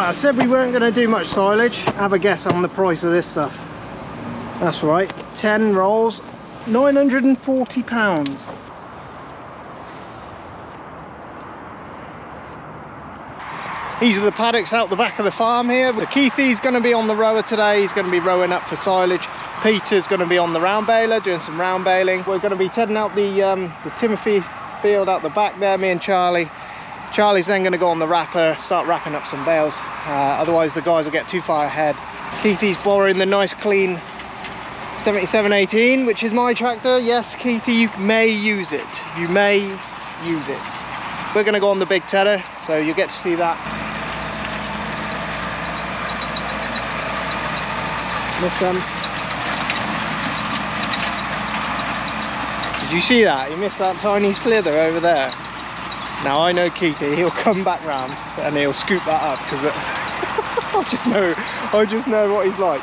Right, I said we weren't going to do much silage. Have a guess on the price of this stuff. That's right, 10 rolls, £940. These are the paddocks out the back of the farm here. Keithy's going to be on the rower today. He's going to be rowing up for silage. Peter's going to be on the round baler, doing some round baling. We're going to be tedding out the Timothy field out the back there, me and Charlie. Charlie's then going to go on the wrapper, start wrapping up some bales. Otherwise the guys will get too far ahead. Keithy's borrowing the nice clean 7718, which is my tractor. Yes, Keithy, you may use it. You may use it. We're going to go on the big tedder, so you'll get to see that. Did you see that? You missed that tiny slither over there. Now I know Keithy, he'll come back round and he'll scoop that up because I just know what he's like.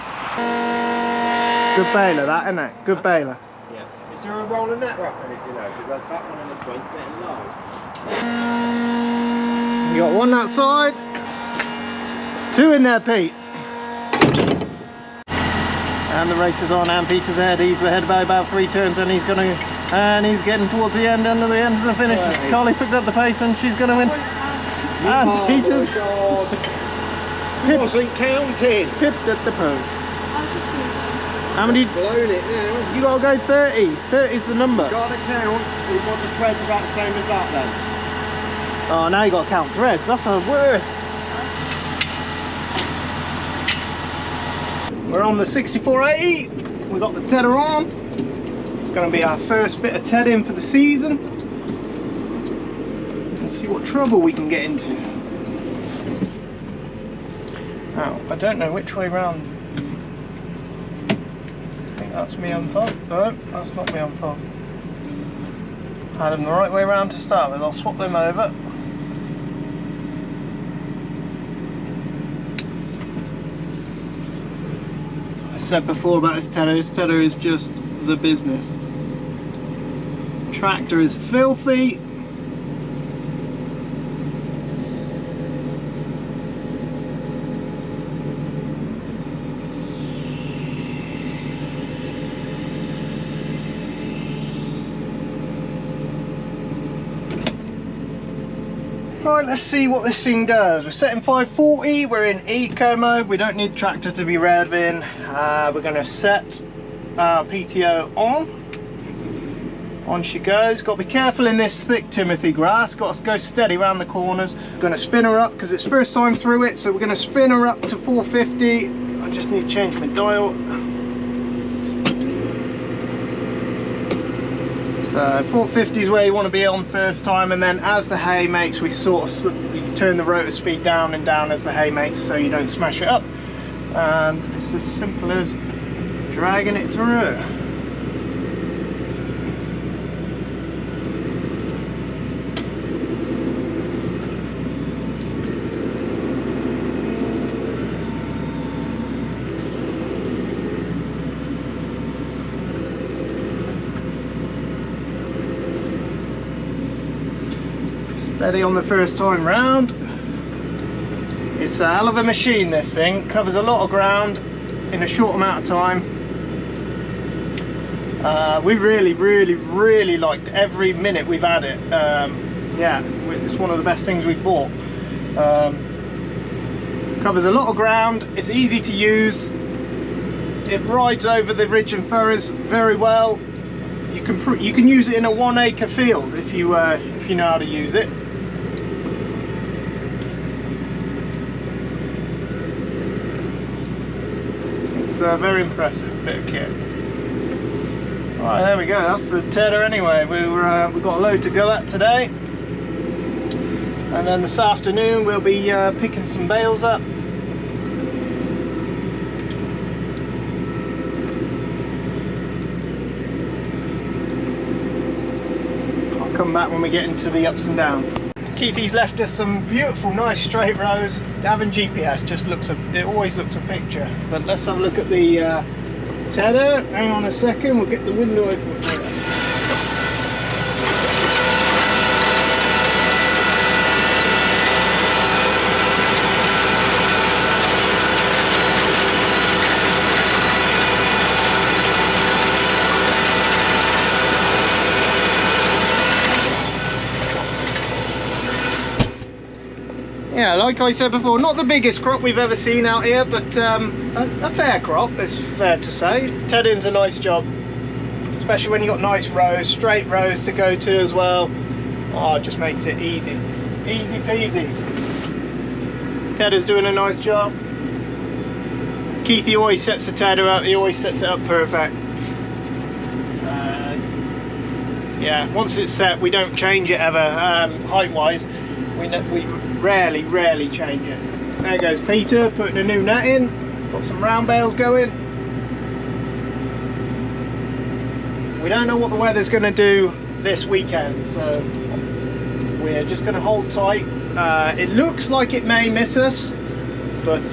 Good baler, that, isn't it? Good baler. Yeah. Is there a roll of net wrap in it, you know? Because that one in the front getting low. You got one that side, two in there, Pete. And the race is on, and Peter's ahead. He's ahead by about 3 turns, and he's getting towards the end, under the end of the finish. Right. Charlie picked up the pace, and she's going to win. And Peter's wasn't counting. Pipped at the post. How many? Blown it now. You got to go 30. 30 is the number. Got to count. We want the threads about the same as that then. Oh, now you got to count threads. That's the worst. We're on the 6480. We got the tedder on. It's going to be our first bit of tedding for the season. Let's see what trouble we can get into. Now, I don't know which way round. I think that's me on top. No, that's not me on top. Had them the right way round to start with. I'll swap them over. I said before about this tedder is just the business. Tractor is filthy. Right, let's see what this thing does. We're setting 540, we're in eco mode, we don't need the tractor to be revving. We're going to set our PTO on. On she goes. Got to be careful in this thick Timothy grass, got to go steady around the corners. Going to spin her up because it's first time through it, so we're going to spin her up to 450. I just need to change my dial. So 450 is where you want to be on first time, and then as the hay makes, we sort of turn the rotor speed down and down as the hay makes, so you don't smash it up. And it's as simple as dragging it through. Steady on the first time round. It's a hell of a machine, this thing. Covers a lot of ground in a short amount of time. We really liked every minute we've had it. Yeah, it's one of the best things we've bought. Covers a lot of ground, it's easy to use, it rides over the ridge and furrows very well. You can use it in a 1 acre field if you know how to use it. It's a very impressive bit of kit. Right, there we go, that's the tedder anyway. We've got a load to go at today. And then this afternoon we'll be picking some bales up. I'll come back when we get into the ups and downs. Keithy's left us some beautiful, nice straight rows. Having GPS just it always looks a picture. But let's have a look at the tedder. Hang on a second, we'll get the window open for you. like I said before, not the biggest crop we've ever seen out here, but a fair crop, it's fair to say. Tedding's a nice job, especially when you've got nice rows, straight rows to go to as well. Oh, it just makes it easy. Easy peasy. Tedder's doing a nice job. Keithy always sets the tedder up, he always sets it up perfect. Yeah, once it's set, we don't change it ever. Height wise, we rarely change it. There goes Peter putting a new net in, got some round bales going. We don't know what the weather's going to do this weekend, so we're just going to hold tight. It looks like it may miss us, but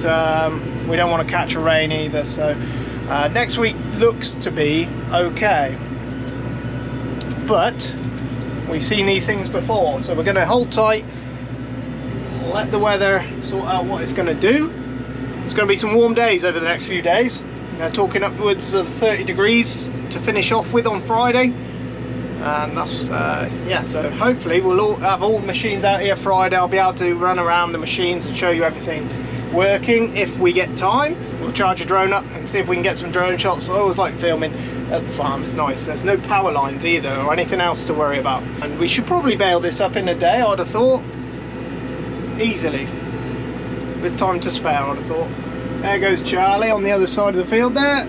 we don't want to catch a rain either, so next week looks to be okay. But we've seen these things before, so we're going to hold tight, let the weather sort out what it's going to do. It's going to be some warm days over the next few days. They're talking upwards of 30 degrees to finish off with on Friday, and that's yeah, so hopefully we'll all have all the machines out here Friday. I'll be able to run around the machines and show you everything working if we get time. We'll charge a drone up and see if we can get some drone shots. I always like filming at the farm, it's nice. There's no power lines either or anything else to worry about, and we should probably bale this up in a day, I'd have thought, easily, with time to spare, I'd have thought. There goes Charlie on the other side of the field there.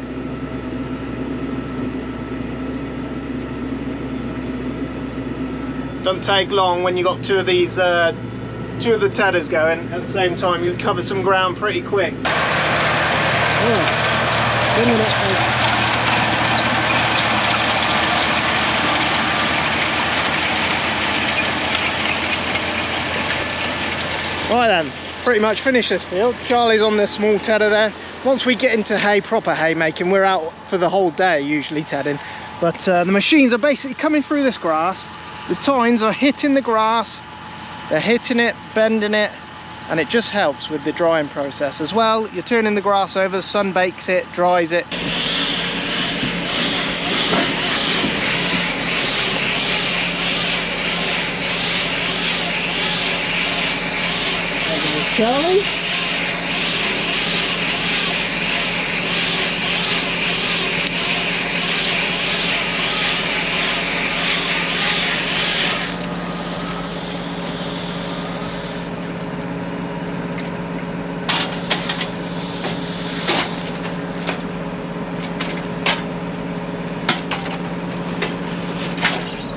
Doesn't take long when you got two of these two of the tedders going at the same time. You cover some ground pretty quick. Right then, pretty much finished this field. Charlie's on this small tedder there. Once we get into hay, proper hay making, we're out for the whole day usually tedding. But the machines are basically coming through this grass. The tines are hitting the grass, they're hitting it, bending it, and it just helps with the drying process as well. You're turning the grass over, the sun bakes it, dries it. There's Charlie.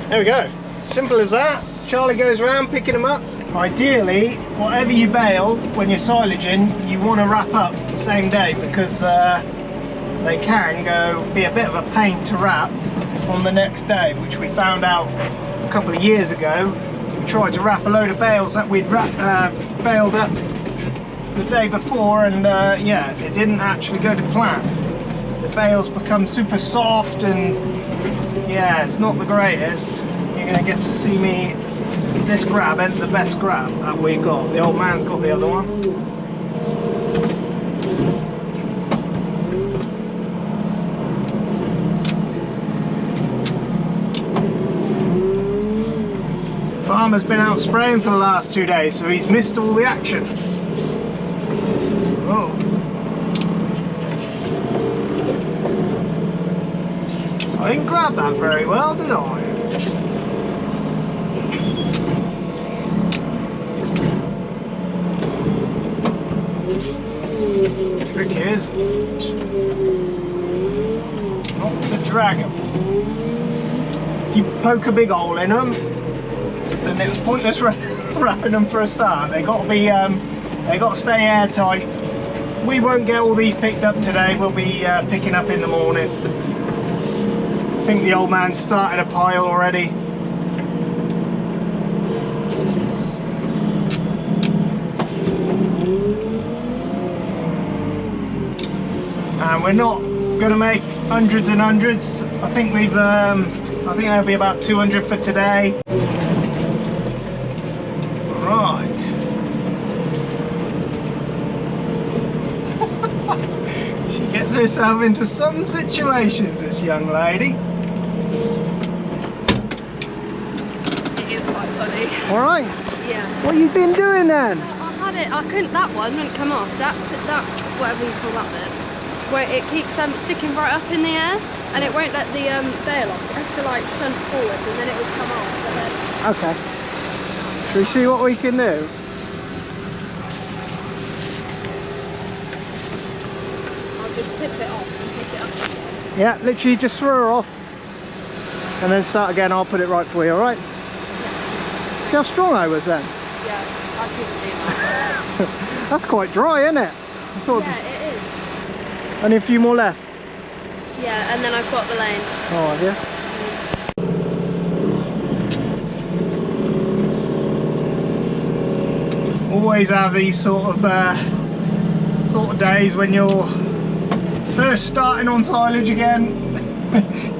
There we go, simple as that. Charlie goes around picking them up. Ideally, whatever you bale when you're silaging, you want to wrap up the same day, because they can be a bit of a pain to wrap on the next day, which we found out a couple of years ago. We tried to wrap a load of bales that we'd baled up the day before, and yeah, it didn't actually go to plan. The bales become super soft, and yeah, it's not the greatest. You're going to get to see me, this grab ain't the best grab that we got. The old man's got the other one. Farmer's been out spraying for the last 2 days, so he's missed all the action. Oh. I didn't grab that very well, did I? The trick is not to drag them. If you poke a big hole in them, then it was pointless wrapping them for a start. They got to be, they got to stay airtight. We won't get all these picked up today. We'll be picking up in the morning. I think the old man started a pile already. And we're not going to make hundreds and hundreds. I think we've, I think there'll be about 200 for today. Right. She gets herself into some situations, this young lady. It is quite funny. All right. Yeah. What have you been doing then? I had it, I couldn't, that one wouldn't come off. That whatever you call that bit, where it keeps sticking right up in the air, and it won't let the bail off. It has to like turn forward, and then it will come off. But then... Okay. Shall we see what we can do? I'll just tip it off and pick it up again. Yeah, literally just throw her off, and then start again. I'll put it right for you. All right? Yeah. See how strong I was then? Yeah, I couldn't do that. That's quite dry, isn't it? Yeah, it is. Only a few more left. Yeah, and then I've got the lane. Oh, have you? Always have these sort of days when you're first starting on silage again.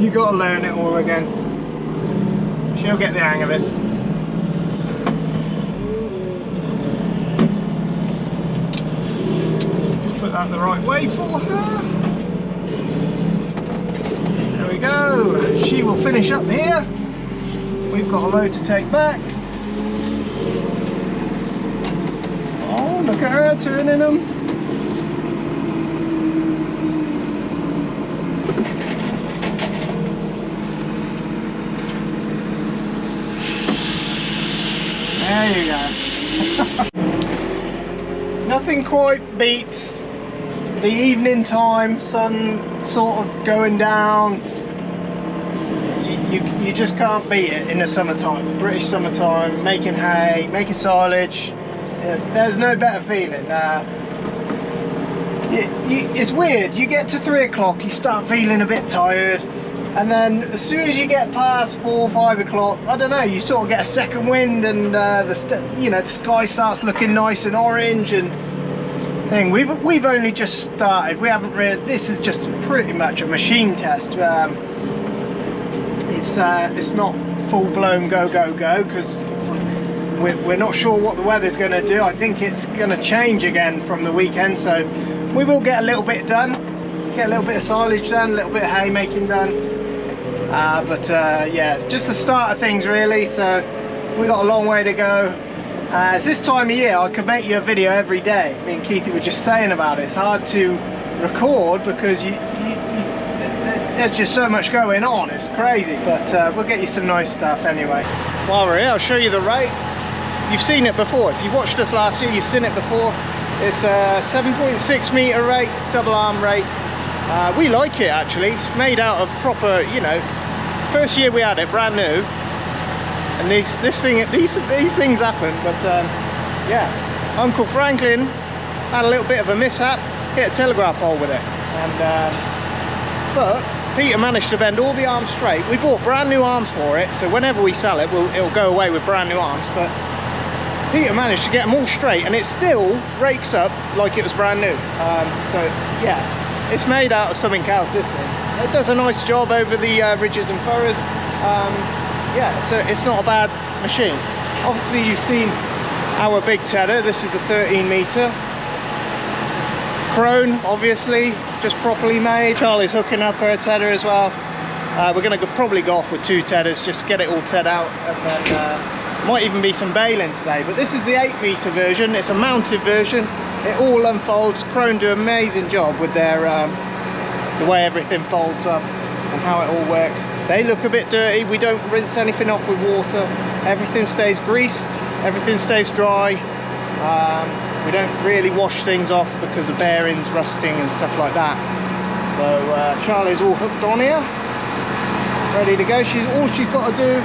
You got to learn it all again. She'll get the hang of it. Put that the right way for her. There we go. She will finish up here. We've got a load to take back. Oh, look at her turning them. There you go. Nothing quite beats the evening time, sun sort of going down. You just can't beat it in the summertime, British summertime, making hay, making silage. There's no better feeling. It's weird, you get to 3 o'clock, you start feeling a bit tired, and then as soon as you get past 4 or 5 o'clock, I don't know, you sort of get a second wind, and the sky starts looking nice and orange and thing. We've only just started. We haven't really. This is just pretty much a machine test. It's not full-blown go because we're not sure what the weather's going to do. I think it's going to change again from the weekend, so we will get a little bit done, get a little bit of silage done, a little bit of hay making done. Yeah, it's just the start of things really. So we got a long way to go. It's this time of year I could make you a video every day. Me and Keithy were just saying about it. It's hard to record because there's just so much going on. It's crazy, but we'll get you some nice stuff anyway. While we're here, I'll show you the rate. You've seen it before. If you watched us last year, you've seen it before. It's a 7.6 metre rate, double arm rate. We like it actually. It's made out of proper, first year we had it, brand new. And these things happen, but yeah, Uncle Franklin had a little bit of a mishap, hit a telegraph pole with it, and but Peter managed to bend all the arms straight. We bought brand new arms for it, so whenever we sell it, it'll go away with brand new arms, but Peter managed to get them all straight, and it still rakes up like it was brand new. So yeah, it's made out of something else, this thing. It does a nice job over the ridges and furrows. Yeah, so it's not a bad machine. Obviously you've seen our big tedder. This is the 13 metre. Crone, obviously, just properly made. Charlie's hooking up her tedder as well. We're going to probably go off with 2 tedders, just get it all ted out, and then might even be some baling today. But this is the 8 metre version. It's a mounted version. It all unfolds. Crone do an amazing job with their the way everything folds up and how it all works. They look a bit dirty. We don't rinse anything off with water. Everything stays greased, everything stays dry. We don't really wash things off because of bearings rusting and stuff like that. So Charlie's all hooked on here, ready to go. All she's got to do,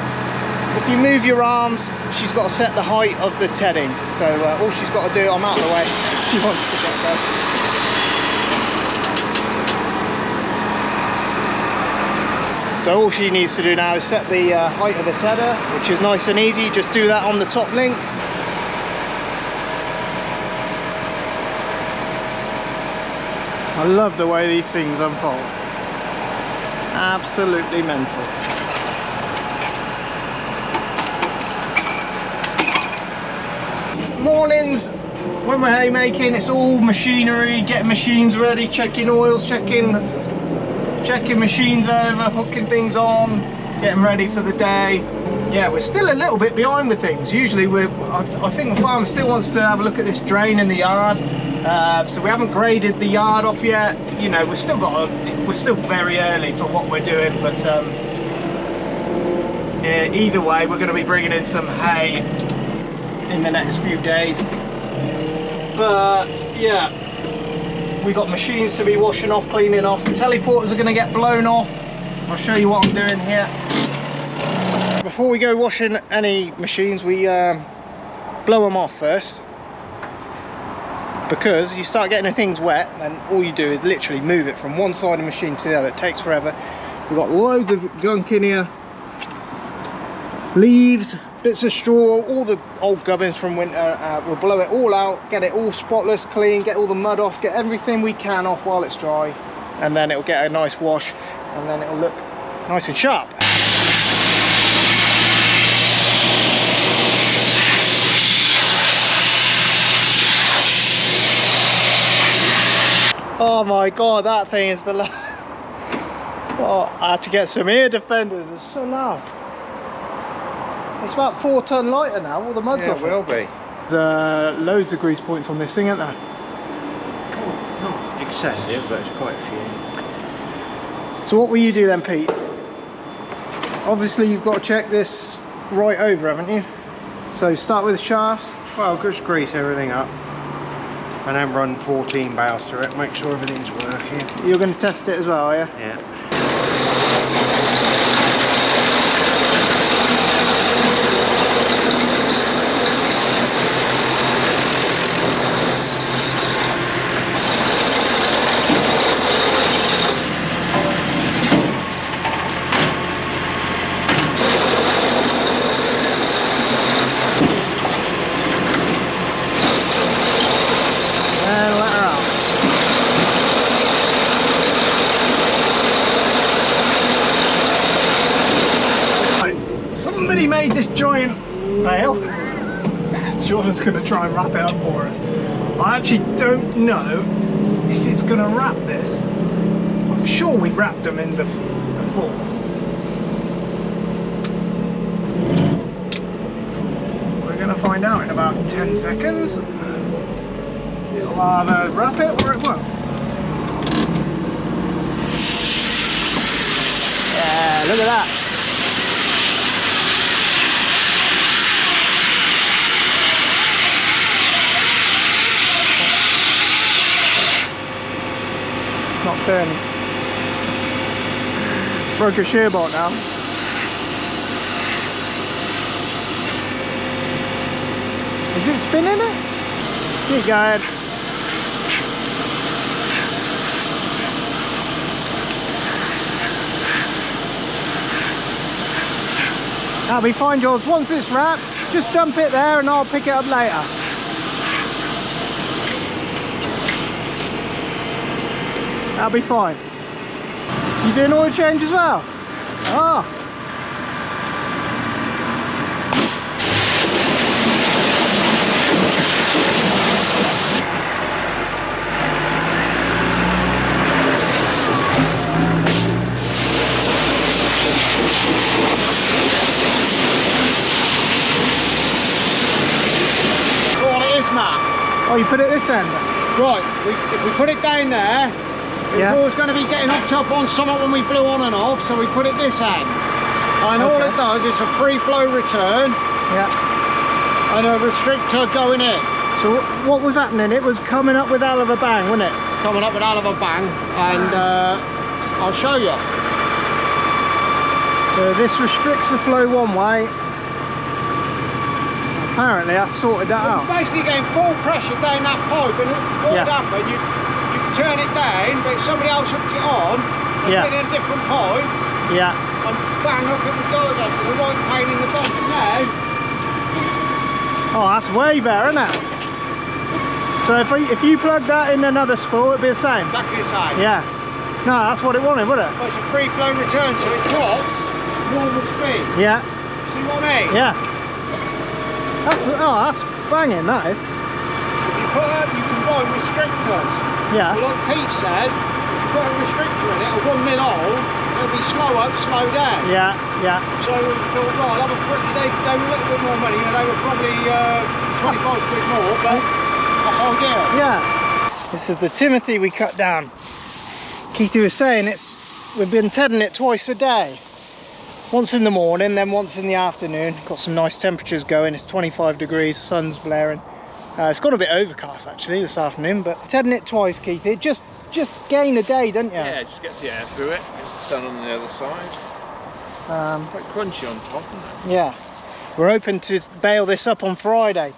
if you move your arms, she's got to set the height of the tedding. So all she's got to do, I'm out of the way, she wants to get there. So all she needs to do now is set the height of the tedder, which is nice and easy. Just do that on the top link. I love the way these things unfold. Absolutely mental. Mornings, when we're hay making, it's all machinery, getting machines ready, checking oils, checking machines over, hooking things on, getting ready for the day. yeah, we're still a little bit behind with things. Usually I think the farmer still wants to have a look at this drain in the yard. So we haven't graded the yard off yet. You know, we're still very early for what we're doing, but yeah, either way, we're going to be bringing in some hay in the next few days. But yeah, we got machines to be washing off, cleaning off. The teleporters are going to get blown off. I'll show you what I'm doing here. Before we go washing any machines, we blow them off first, because you start getting things wet, and all you do is literally move it from one side of the machine to the other. It takes forever. We've got loads of gunk in here, leaves, bits of straw, all the old gubbins from winter. We'll blow it all out, get it all spotless clean, get all the mud off, get everything we can off while it's dry, and then it'll get a nice wash, and then it'll look nice and sharp. Oh my god, that thing is the last. Oh, I had to get some ear defenders. It's so loud. It's about 4 ton lighter now. All the mud's off. It will be. There's loads of grease points on this thing, aren't there? Oh, not excessive, but it's quite a few. So what will you do then, Pete? Obviously you've got to check this right over, haven't you? So start with the shafts. Well, just grease everything up, and then run 14 bales to it, make sure everything's working. You're going to test it as well, are you? Yeah. Somebody made this giant bale. Jordan's going to try and wrap it up for us. I actually don't know if it's going to wrap this. I'm sure we've wrapped them in before. We're going to find out in about 10 seconds. It'll either wrap it or it won't. Yeah, look at that. Not turning. Broke your shear bolt now. Is it spinning it? Keep going. That'll be fine, George. Once it's wrapped, just dump it there and I'll pick it up later. That'll be fine. You doing oil change as well? Ah. All it is, Matt. Oh, you put it this end? Right, if we put it down there, it was always going to be getting hooked up on something when we blew on and off, so we put it this end. And all it does is a free flow return, and a restrictor going in. So what was happening? It was coming up with hell of a bang, wasn't it? Coming up with hell of a bang, and I'll show you. So this restricts the flow one way. Apparently that's sorted that out. Basically getting full pressure down that pipe, and what would happen, you can turn it down, but if somebody else hooked it on, and put it in a different pipe, and bang, up it would go again. It's a right pain in the bum. Now, oh, that's way better, isn't it? So if you plug that in another spool, it'd be the same? Exactly the same. Yeah. No, that's what it wanted, wouldn't it? Well, it's a free flow return, so it drops normal speed. Yeah. See what I mean? Yeah. That's banging, that is. If you put up, you can buy restrictors. Yeah. But like Pete said, put a restrictor in it, a 1 mil hole, it'll be slow up, slow down. Yeah, yeah. So we thought, right, I'll have a they were a little bit more money, they were probably 25 quid more, but that's ideal. Yeah. This is the Timothy we cut down. Keithy was saying we've been tedding it twice a day. Once in the morning, then once in the afternoon. Got some nice temperatures going. It's 25 degrees, sun's blaring. It's got a bit overcast actually this afternoon, but tedding it twice, Keithy. Just gain a day, don't you? Yeah, it just gets the air through it. Gets the sun on the other side. Quite crunchy on top, isn't it? Yeah. We're hoping to bale this up on Friday.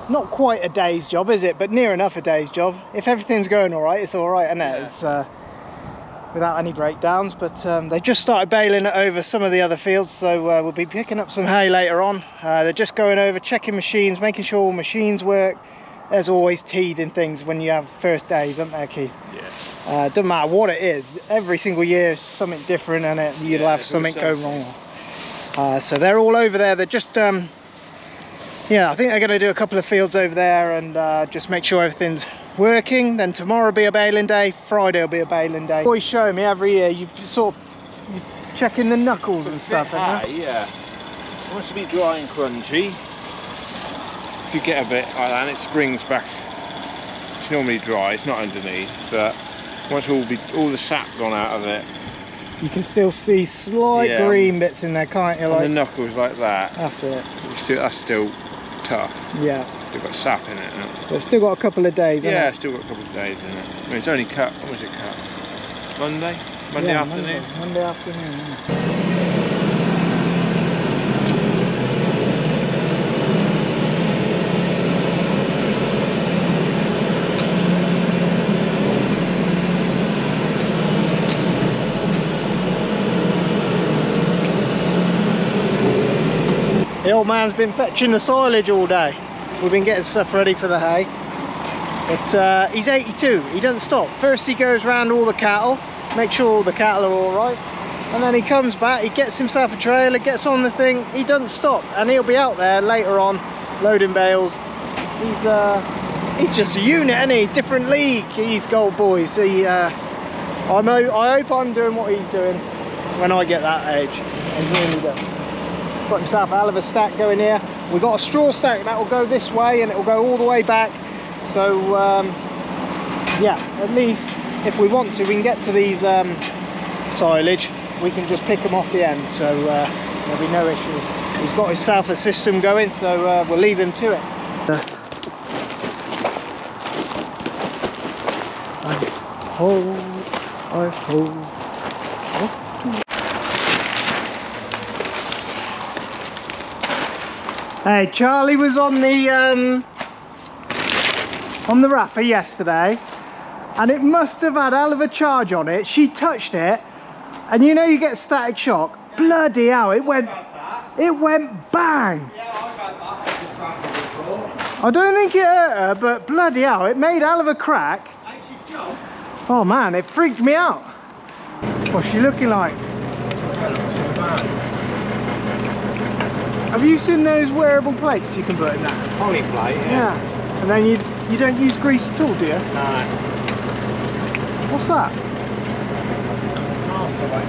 Not quite a day's job, is it? But near enough a day's job. If everything's going all right, it's all right, isn't it? Yeah. It's, without any breakdowns, but they just started baling it over some of the other fields, so we'll be picking up some hay later on. They're just going over, checking machines, making sure all machines work. There's always teething things when you have first days, isn't there, Keith? Yeah. Doesn't matter what it is, every single year is something different, and you'll have something go wrong. So they're all over there. They're just yeah, I think they're going to do a couple of fields over there and just make sure everything's working. Then tomorrow will be a baling day, Friday will be a baling day. Always show me every year, you checking the knuckles and stuff, Yeah. It wants to be dry and crunchy. If you get a bit like that and it springs back, it's normally dry, it's not underneath, but once all the sap gone out of it, you can still see slight green bits in there, can't you? on Like the knuckles like that. That's it. That's still tough. Yeah. They've got sap in it now. So it's still got a couple of days, Yeah, hasn't still got a couple of days in it. I mean, it's only cut, when was it cut? Monday? it? Monday Yeah, afternoon? Monday afternoon, yeah. The old man's been fetching the silage all day. We've been getting stuff ready for the hay. But he's 82, he doesn't stop. First he goes round all the cattle, make sure all the cattle are all right. And then he comes back, he gets himself a trailer, gets on the thing, he doesn't stop. And he'll be out there later on, loading bales. He's just a unit, isn't he? Different league, he's gold boys. I hope I'm doing what he's doing when I get that age. I really do. Got himself a hell of a stack going here. We've got a straw stack that will go this way and it will go all the way back. So yeah, at least if we want to, we can get to these silage. We can just pick them off the end, so there'll be no issues. He's got himself a system going, so we'll leave him to it. I hold. Hey, Charlie was on the wrapper yesterday, and it must have had a hell of a charge on it. She touched it, and you know you get static shock. Bloody hell, it went bang. I don't think it hurt her, but bloody hell, it made a hell of a crack. Oh man, it freaked me out. What's she looking like? Have you seen those wearable plates you can put in that? Poly plate, Yeah. And then you don't use grease at all, do you? No. What's that? That's master like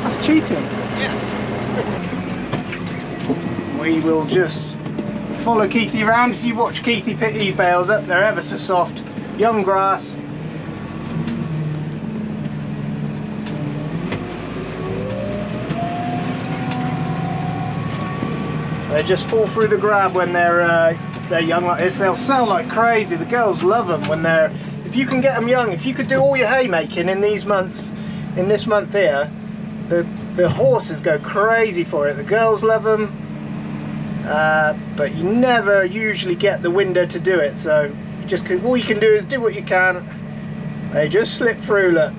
That's cheating. Yes. We will just follow Keithy around. If you watch Keithy pick these bales up, they're ever so soft. Young grass. They just fall through the grab when they're young like this. They'll sell like crazy. The girls love them when they're. If you can get them young, if you could do all your haymaking in these months, in this month here, the horses go crazy for it. The girls love them, but you never usually get the window to do it. So you just all you can do is do what you can. They just slip through, look.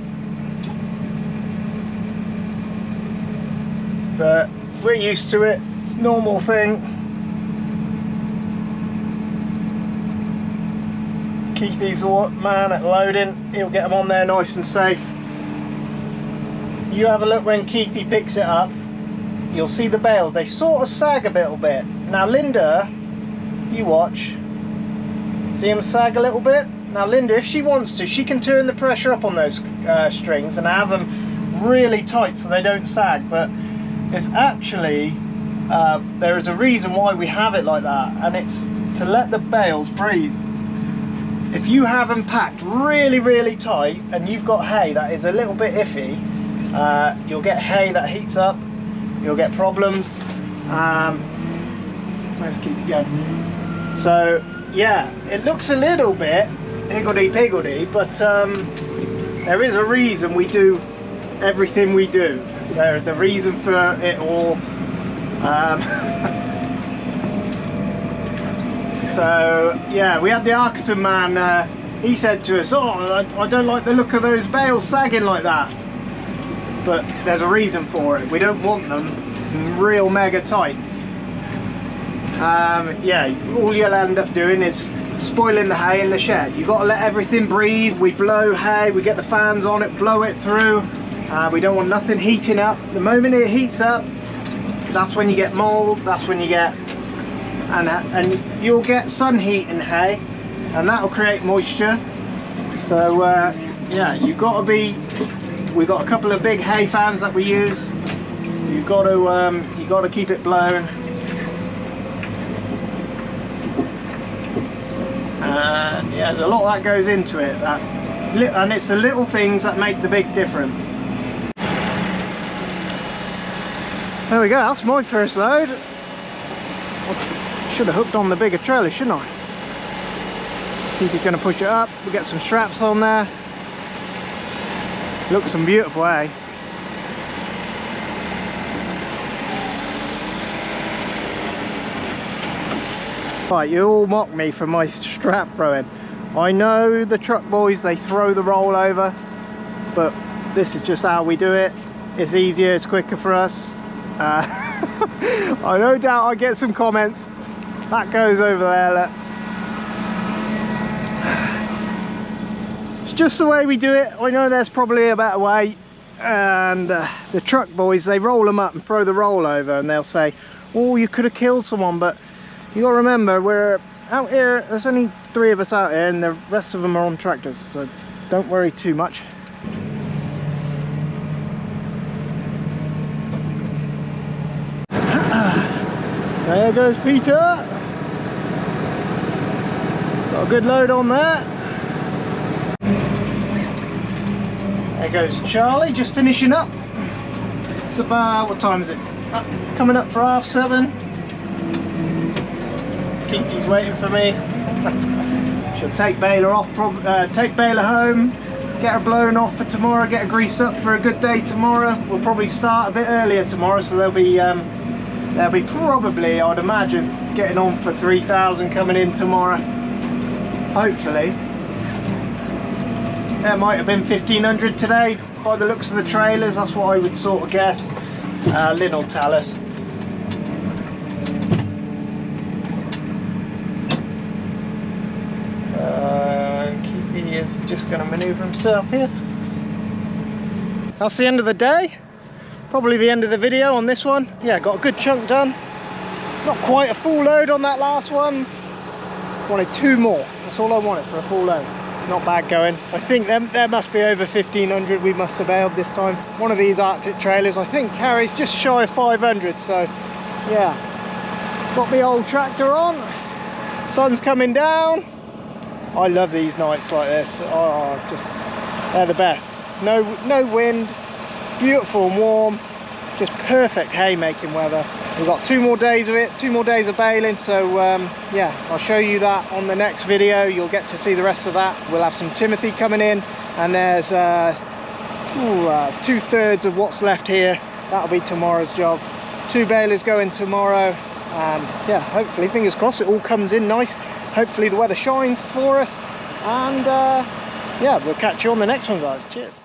But we're used to it. Normal thing. Keithy's the man at loading. He'll get them on there nice and safe. You have a look when Keithy picks it up. You'll see the bales. They sort of sag a little bit. Now Linda, you watch. See them sag a little bit? Now Linda, if she wants to, she can turn the pressure up on those strings and have them really tight so they don't sag, but it's actually, there is a reason why we have it like that, and it's to let the bales breathe. If you have them packed really, really tight and you've got hay that is a little bit iffy, you'll get hay that heats up, you'll get problems. Let's keep it going. So yeah, it looks a little bit higgledy-piggledy, but there is a reason we do everything we do. There is a reason for it all. So yeah, we had the Arkston man, he said to us, oh, I don't like the look of those bales sagging like that. But there's a reason for it. We don't want them real mega tight. Yeah, all you'll end up doing is spoiling the hay in the shed. You've got to let everything breathe. We blow hay, we get the fans on it, blow it through. We don't want nothing heating up. The moment it heats up, that's when you get mold, that's when you get, and you'll get sun heat in hay, and that'll create moisture. So yeah, you've got to be, we've got a couple of big hay fans that we use. You've got to keep it blown. Yeah, there's a lot that goes into it, and it's the little things that make the big difference. There we go, that's my first load. Should have hooked on the bigger trailer, shouldn't I? Keep it going to push it up. We get some straps on there. Looks some beautiful, eh? Right, you all mock me for my strap throwing. I know the truck boys, they throw the roll over, but this is just how we do it. It's easier, it's quicker for us. I no doubt I get some comments. That goes over there, look. It's just the way we do it. I know there's probably a better way, and the truck boys, they roll them up and throw the roll over, and they'll say, oh, you could have killed someone, but you got to remember, we're out here, there's only 3 of us out here, and the rest of them are on tractors, so don't worry too much. There goes Peter. Got a good load on there. There goes Charlie, just finishing up. It's about, what time is it? Coming up for 7:30. Kiki's waiting for me. She'll take Baylor off, take Baylor home, get her blown off for tomorrow, get her greased up for a good day tomorrow. We'll probably start a bit earlier tomorrow, so they'll be probably, I'd imagine, getting on for 3,000 coming in tomorrow. Hopefully. There might have been 1,500 today by the looks of the trailers. That's what I would sort of guess. Lynn will tell us. Keithy is just going to manoeuvre himself here. That's the end of the day. Probably the end of the video on this one. Yeah, got a good chunk done. Not quite a full load on that last one. Wanted 2 more. That's all I wanted for a full load. Not bad going. I think there must be over 1,500 we must have bailed this time. One of these Arctic trailers, I think, carries just shy of 500. So yeah, got the old tractor on. Sun's coming down. I love these nights like this. Oh, they're the best. No wind. Beautiful and warm, just perfect haymaking weather. We've got 2 more days of it, 2 more days of baling, so yeah, I'll show you that on the next video. You'll get to see the rest of that. We'll have some Timothy coming in, and there's 2/3 of what's left here. That'll be tomorrow's job. 2 balers going tomorrow, and yeah, hopefully, fingers crossed, it all comes in nice. Hopefully the weather shines for us, and yeah, we'll catch you on the next one, guys. Cheers.